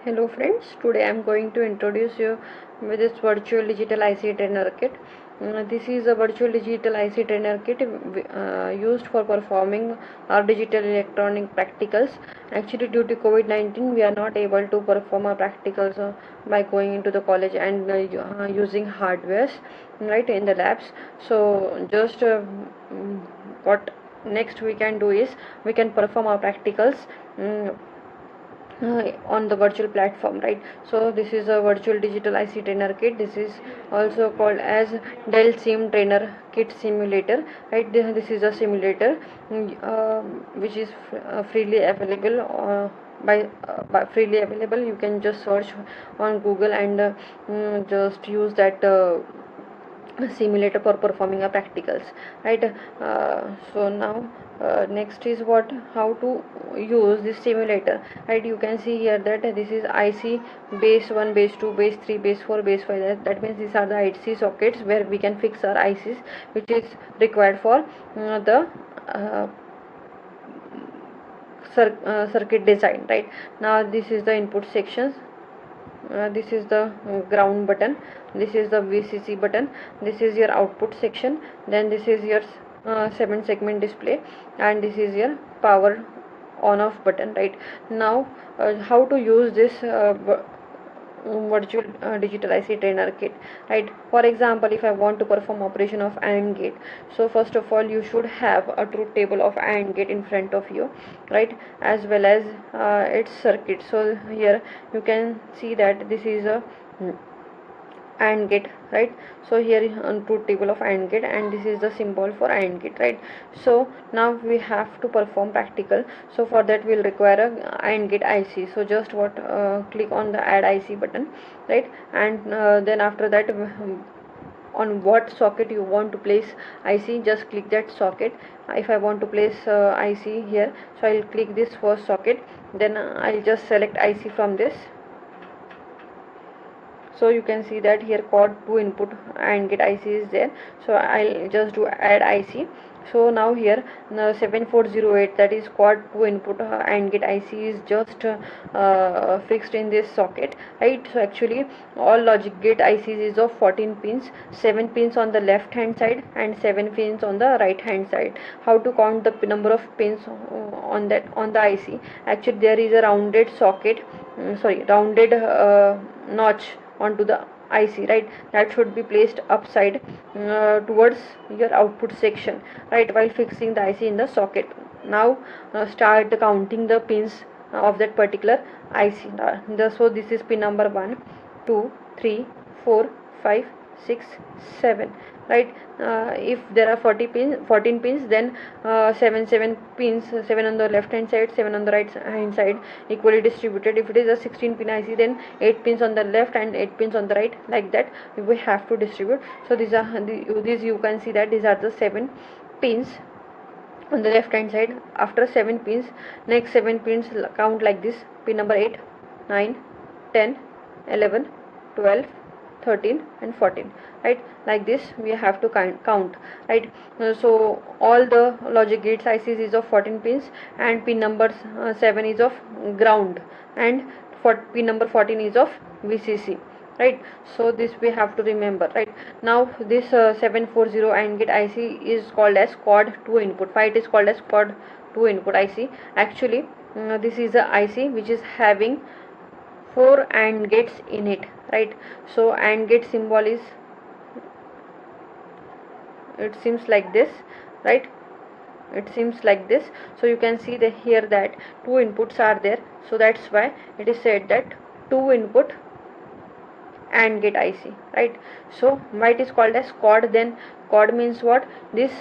Hello friends, today I am going to introduce you with this virtual digital IC trainer kit. This is a virtual digital IC trainer kit used for performing our digital electronic practicals. Actually, due to COVID-19, we are not able to perform our practicals by going into the college and using hardwares right in the labs. So just what next we can do is we can perform our practicals on the virtual platform, right? So this is a virtual digital IC trainer kit. This is also called as Dell Sim Trainer Kit Simulator, right? This is a simulator which is freely available by freely available. You can just search on Google and just use that simulator for performing a practicals, right? So now next is what how to use this simulator, right? You can see here that this is IC base 1, base 2, base 3, base 4, base 5. That means these are the IC sockets where we can fix our ICs which is required for the circuit design, right? Now this is the input sections. This is the ground button, this is the VCC button, this is your output section, then this is your 7 segment display, and this is your power on off button, right? Now how to use this virtual digital IC trainer kit, right? For example, if I want to perform operation of AND gate, so first of all you should have a truth table of AND gate in front of you, right? As well as its circuit. So here you can see that this is a AND gate, right? So here on truth table of AND gate, and this is the symbol for AND gate, right? So now we have to perform practical. So for that we'll require a AND gate IC. So just click on the add IC button, right? And then after that on what socket you want to place IC, just click that socket. If I want to place IC here, so I'll click this first socket, then I'll just select IC from this. So you can see that here quad 2 input AND gate IC is there, so I'll just do add IC. So now here 7408, that is quad 2 input AND gate IC is just fixed in this socket, right? So actually all logic gate ICs is of 14 pins, 7 pins on the left hand side and 7 pins on the right hand side. How to count the number of pins on the IC? Actually there is a rounded socket, rounded notch onto the IC, right? That should be placed upside towards your output section, right, while fixing the IC in the socket. Now start counting the pins of that particular IC. So this is pin number 1, 2, 3, 4, 5, 6, 7, right? If there are 14 pins, then 7 pins, 7 on the left hand side, 7 on the right hand side, equally distributed. If it is a 16 pin IC, then 8 pins on the left and 8 pins on the right, like that we have to distribute. So these you can see that these are the 7 pins on the left hand side. After 7 pins, next 7 pins count like this: pin number 8, 9, 10, 11, 12, 13 and 14, right? Like this we have to count, right? So all the logic gates ICs is of 14 pins, and pin number 7 is of ground, and pin number 14 is of VCC, right? So this we have to remember, right? Now this 740 AND gate IC is called as quad 2 input. Why it is called as quad 2 input IC? Actually this is a IC which is having 4 AND gates in it, right? So AND gate symbol is, it seems like this, right? It seems like this. So you can see here that 2 inputs are there, so that's why it is said that 2 input AND gate IC, right? So why it is called as quad? Then quad means what? This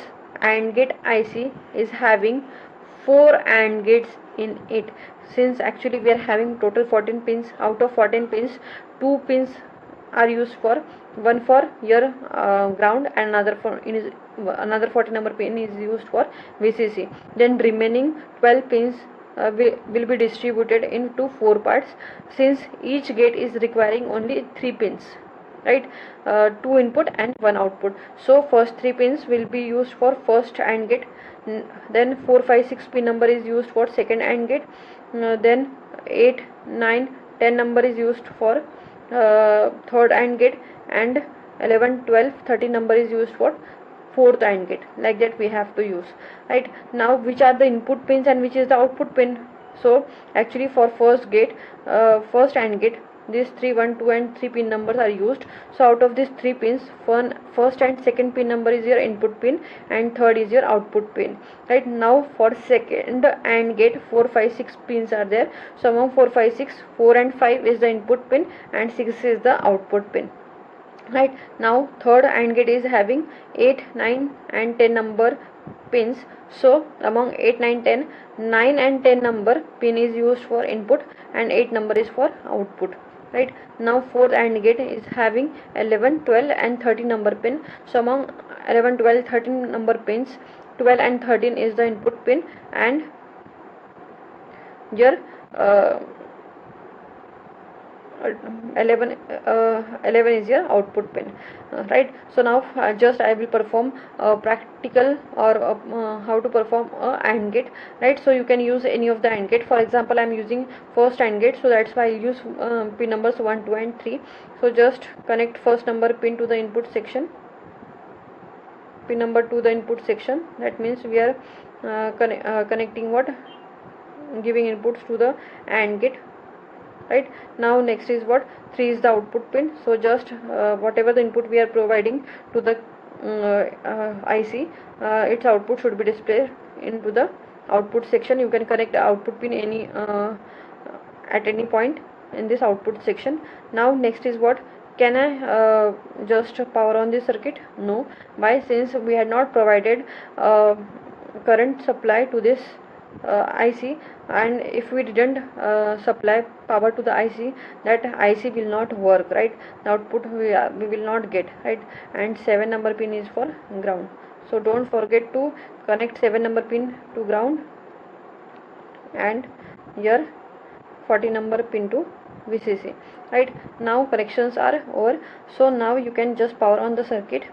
AND gate IC is having 4 AND gates in it. Since actually we are having total 14 pins, out of 14 pins 2 pins are used for, one for your ground and another 14 number pin is used for VCC. Then remaining 12 pins will be distributed into 4 parts, since each gate is requiring only 3 pins, right? 2 input and 1 output. So first 3 pins will be used for first AND gate, then 4, 5, 6 pin number is used for second AND gate, then 8, 9, 10 number is used for third AND gate, and 11, 12, 13 number is used for fourth AND gate. Like that we have to use, right? Now which are the input pins and which is the output pin? So actually for first gate, first AND gate, these 3, 1, 2 and 3 pin numbers are used. So out of these 3 pins, first and second pin number is your input pin and third is your output pin, right? Now for second AND gate, 4, 5, 6 pins are there. So among 4, 5, 6, 4 and 5 is the input pin and 6 is the output pin, right? Now third AND gate is having 8, 9 and 10 number pins. So among 8, 9, 10, 9 and 10 number pin is used for input and 8 number is for output, right? Now fourth AND gate is having 11, 12 and 13 number pin. So among 11, 12, 13 number pins, 12 and 13 is the input pin and your 11 is your output pin, right? So now just I will perform practical or how to perform a AND gate, right? So you can use any of the AND gate. For example, I am using first AND gate, so that's why I use pin numbers 1, 2 and 3. So just connect first number pin to the input section, pin number to the input section. That means we are connecting what, giving inputs to the AND gate, right? Now next is what, 3 is the output pin. So just whatever the input we are providing to the IC, its output should be displayed into the output section. You can connect the output pin at any point in this output section. Now next is what, can I just power on this circuit? No. Why? Since we had not provided current supply to this IC, and if we didn't supply power to the IC, that IC will not work, right? The output we will not get, right? And 7 number pin is for ground. So don't forget to connect 7 number pin to ground and your 40 number pin to VCC, right? Now connections are over. So now you can just power on the circuit,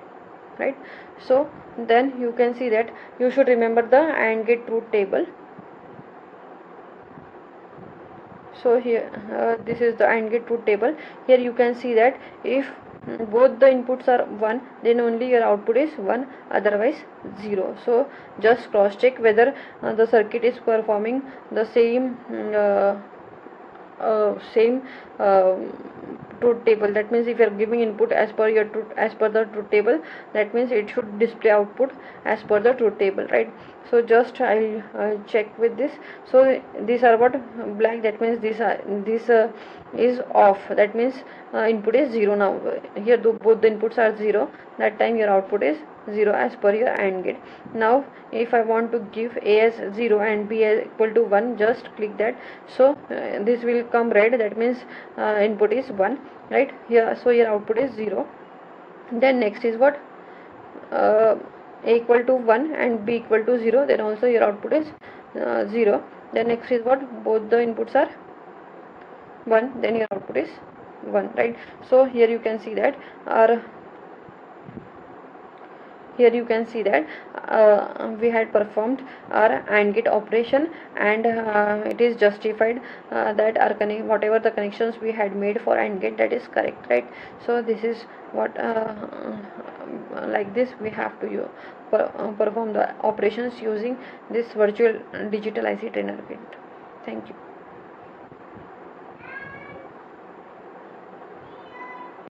right? So then you can see that you should remember the AND gate truth table. So here this is the AND gate truth table. Here you can see that if both the inputs are 1, then only your output is 1, otherwise 0. So just cross check whether the circuit is performing the same truth table. That means if you are giving input as per the truth table, that means it should display output as per the truth table, right? So just I'll check with this. So these are what, black, that means this is off, that means input is 0. Now here both the inputs are 0, that time your output is 0 as per your AND gate. Now if I want to give A as 0 and B as equal to 1, just click that. So this will come red, that means input is 1, right? Here, so your output is 0. Then next is what, A equal to 1 and B equal to 0, then also your output is 0. Then next is what, both the inputs are 1, then your output is 1, right? So here you can see that we had performed our AND gate operation, and it is justified that our whatever the connections we had made for AND gate, that is correct, right? So this is what like this we have to perform the operations using this virtual digital IC trainer kit. Thank you.